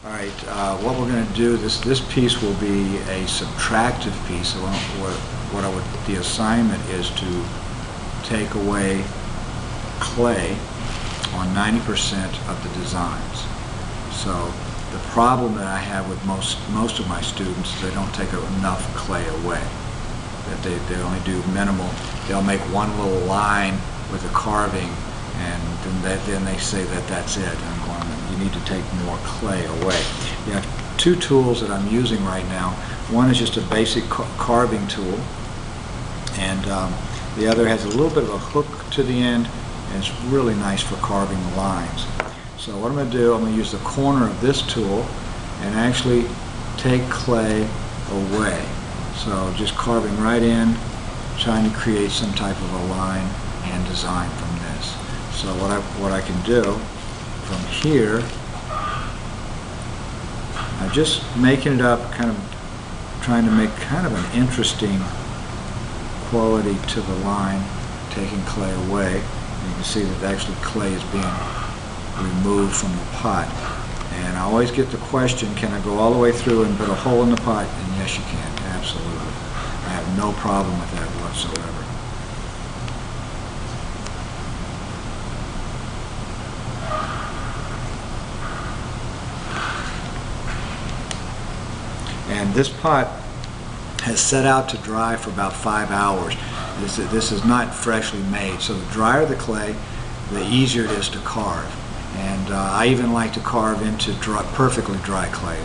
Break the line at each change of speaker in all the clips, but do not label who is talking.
Alright, what we're going to do, this piece will be a subtractive piece. So the assignment is to take away clay on 90% of the designs. So the problem that I have with most of my students is they don't take enough clay away. That they only do minimal. They'll make one little line with a carving, and then they say that that's it. And I'm going, you need to take more clay away. You have two tools that I'm using right now. One is just a basic carving tool, and the other has a little bit of a hook to the end, and it's really nice for carving the lines. So what I'm going to do, I'm going to use the corner of this tool and actually take clay away. So just carving right in, trying to create some type of a line and design from this. So what I can do from here, I'm just making it up, kind of trying to make kind of an interesting quality to the line, taking clay away. And you can see that actually clay is being removed from the pot. And I always get the question, can I go all the way through and put a hole in the pot? And yes, you can, absolutely. I have no problem with that whatsoever. And this pot has set out to dry for about 5 hours. This is not freshly made, so the drier the clay, the easier it is to carve. And I even like to carve into perfectly dry clay.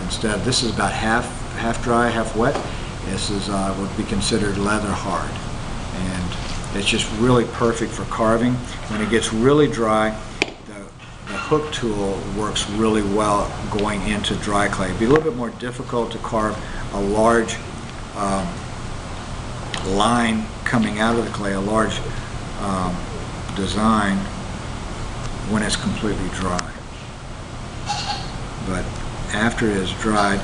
Instead, this is about half dry, half wet. This is would be considered leather hard, and it's just really perfect for carving. When it gets really dry, the hook tool works really well going into dry clay. It'd be a little bit more difficult to carve a large line coming out of the clay, a large design, when it's completely dry. But after it is dried,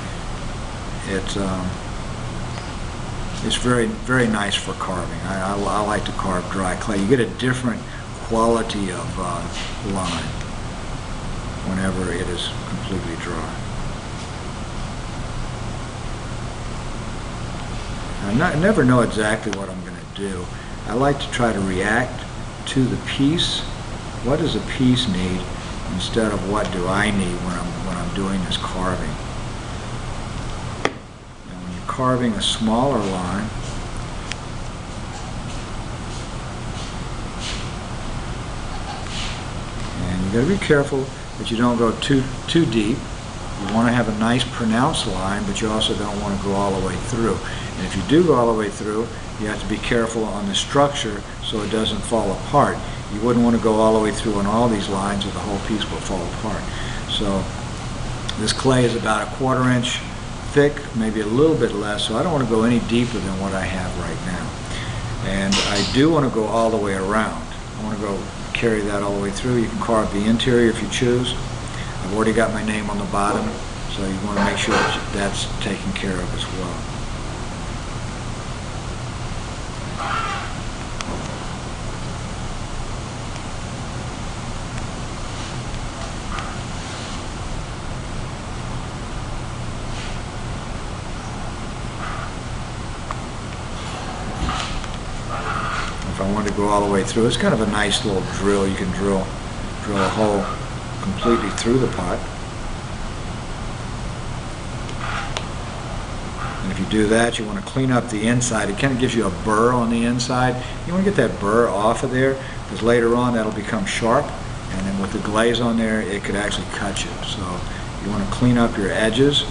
it's very, very nice for carving. I like to carve dry clay. You get a different quality of line whenever it is completely dry. I never know exactly what I'm going to do. I like to try to react to the piece. What does a piece need instead of what do I need when I'm doing this carving? And when you're carving a smaller line, and you got to be careful that you don't go too deep. You want to have a nice pronounced line, but you also don't want to go all the way through. And if you do go all the way through, you have to be careful on the structure so it doesn't fall apart. You wouldn't want to go all the way through on all these lines or the whole piece will fall apart. So this clay is about 1/4 inch thick, maybe a little bit less, so I don't want to go any deeper than what I have right now. And I do want to go all the way around. I want to go carry that all the way through. You can carve the interior if you choose. I've already got my name on the bottom, so you want to make sure that that's taken care of as well. If I wanted to go all the way through, it's kind of a nice little drill. You can drill a hole completely through the pot. And if you do that, you want to clean up the inside. It kind of gives you a burr on the inside. You want to get that burr off of there, because later on that'll become sharp, and then with the glaze on there, it could actually cut you. So you want to clean up your edges.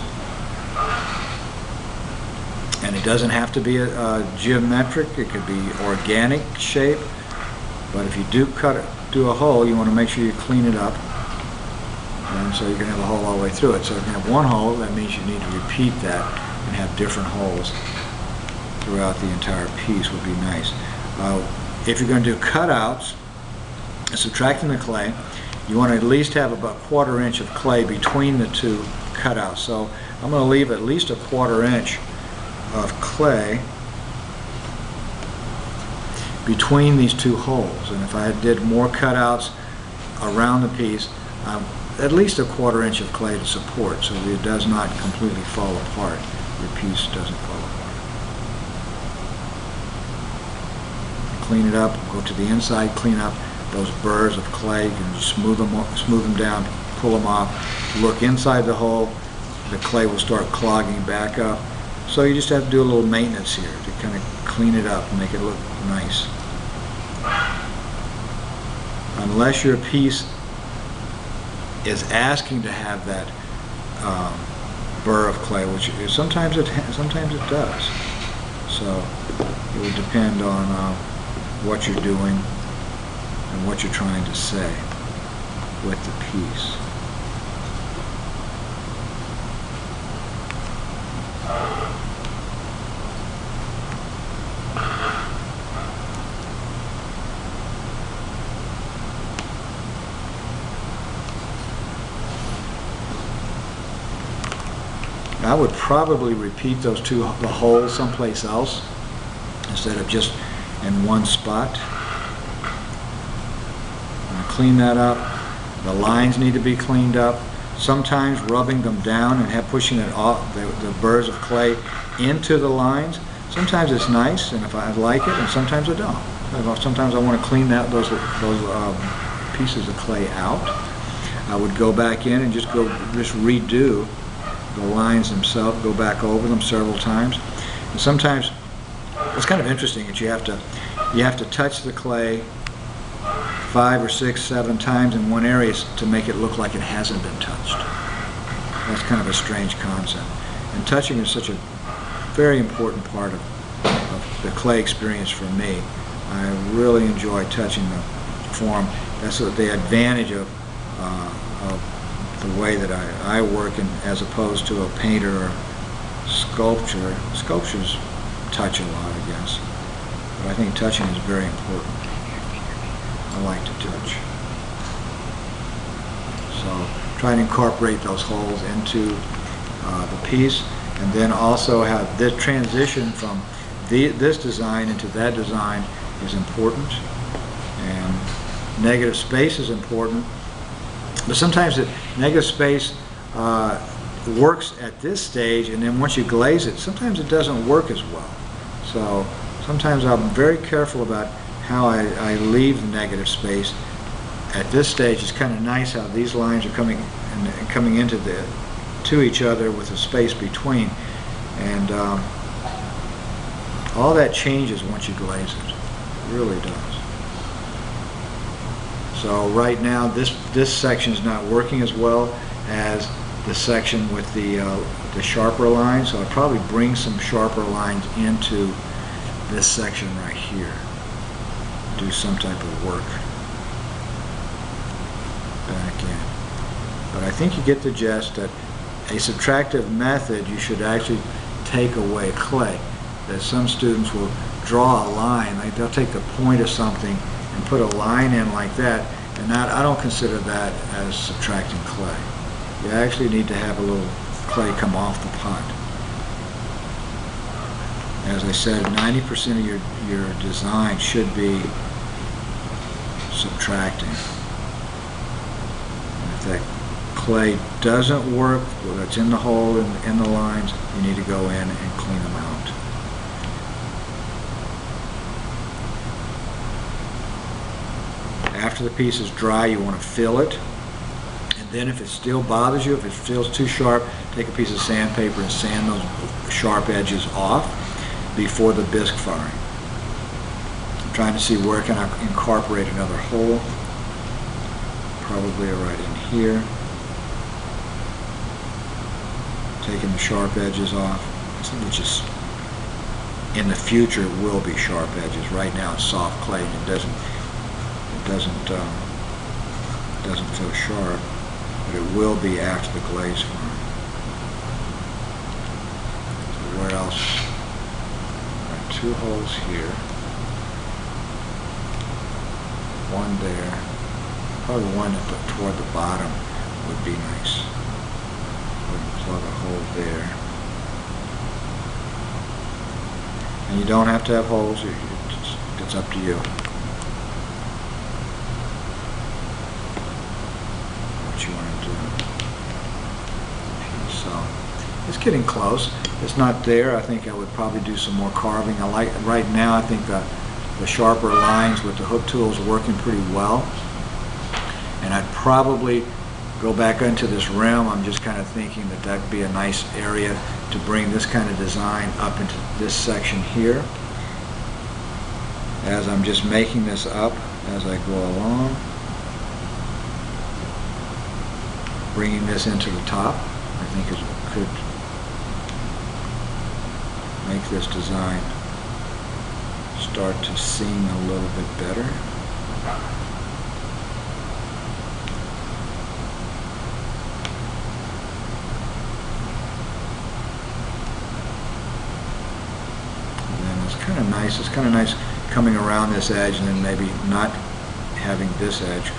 And it doesn't have to be a geometric, it could be organic shape, but if you do a hole, you want to make sure you clean it up, and so you can have a hole all the way through it. So if you have one hole, that means you need to repeat that and have different holes throughout the entire piece would be nice. If you're going to do cutouts, subtracting the clay, you want to at least have about 1/4 inch of clay between the two cutouts. So I'm going to leave at least a 1/4 inch of clay between these two holes, and if I did more cutouts around the piece, at least a 1/4 inch of clay to support so that it does not completely fall apart. Your piece doesn't fall apart. Clean it up, go to the inside, clean up those burrs of clay. You can smooth them down, pull them off. Look inside the hole, the clay will start clogging back up. So you just have to do a little maintenance here to kind of clean it up and make it look nice. Unless your piece is asking to have that burr of clay, which sometimes it does. So it would depend on what you're doing and what you're trying to say with the piece. I would probably repeat the holes someplace else instead of just in one spot. Clean that up. The lines need to be cleaned up. Sometimes rubbing them down and pushing it off, the burrs of clay into the lines. Sometimes it's nice, and if I like it, and sometimes I don't. Sometimes I want to clean those pieces of clay out. I would go back in and just redo the lines themselves, go back over them several times. And sometimes it's kind of interesting that you have to touch the clay 5 or 6, 7 times in one area to make it look like it hasn't been touched. That's kind of a strange concept. And touching is such a very important part of the clay experience for me. I really enjoy touching the form. That's the advantage of the way that I work, as opposed to a painter or sculpture. Sculptures touch a lot, I guess. But I think touching is very important. I like to touch. So try and incorporate those holes into the piece, and then also have this transition from this design into that design is important, and negative space is important. But sometimes the negative space works at this stage, and then once you glaze it, sometimes it doesn't work as well. So sometimes I'm very careful about how I leave the negative space. At this stage, it's kind of nice how these lines are coming into to each other with a space between, and all that changes once you glaze it. It really does. So right now, this section is not working as well as the section with the sharper lines. So I'll probably bring some sharper lines into this section right here. Do some type of work back in. But I think you get the gist that a subtractive method, you should actually take away clay. That some students will draw a line, they'll take the point of something and put a line in like that, and I don't consider that as subtracting clay. You actually need to have a little clay come off the pot. As I said, 90% of your design should be subtracting. And if that clay doesn't work, whether it's in the hole and in the lines, you need to go in and clean them out. After the piece is dry, you want to fill it, and then if it still bothers you, if it feels too sharp, take a piece of sandpaper and sand those sharp edges off before the bisque firing. I'm trying to see where can I incorporate another hole. Probably right in here. Taking the sharp edges off, which is in the future will be sharp edges. Right now it's soft clay and it doesn't feel sharp, but it will be after the glaze form. So where else? Got 2 holes here, one there, probably one toward the bottom would be nice. Plug a hole there, and you don't have to have holes. It's up to you. What you want to do. So it's getting close. It's not there. I think I would probably do some more carving. I like, right now I think the sharper lines with the hook tool is working pretty well. And I'd probably go back into this rim. I'm just kind of thinking that that'd be a nice area to bring this kind of design up into this section here. As I'm just making this up as I go along, bringing this into the top, I think it could make this design start to sing a little bit better. Kind of nice. It's kind of nice coming around this edge and then maybe not having this edge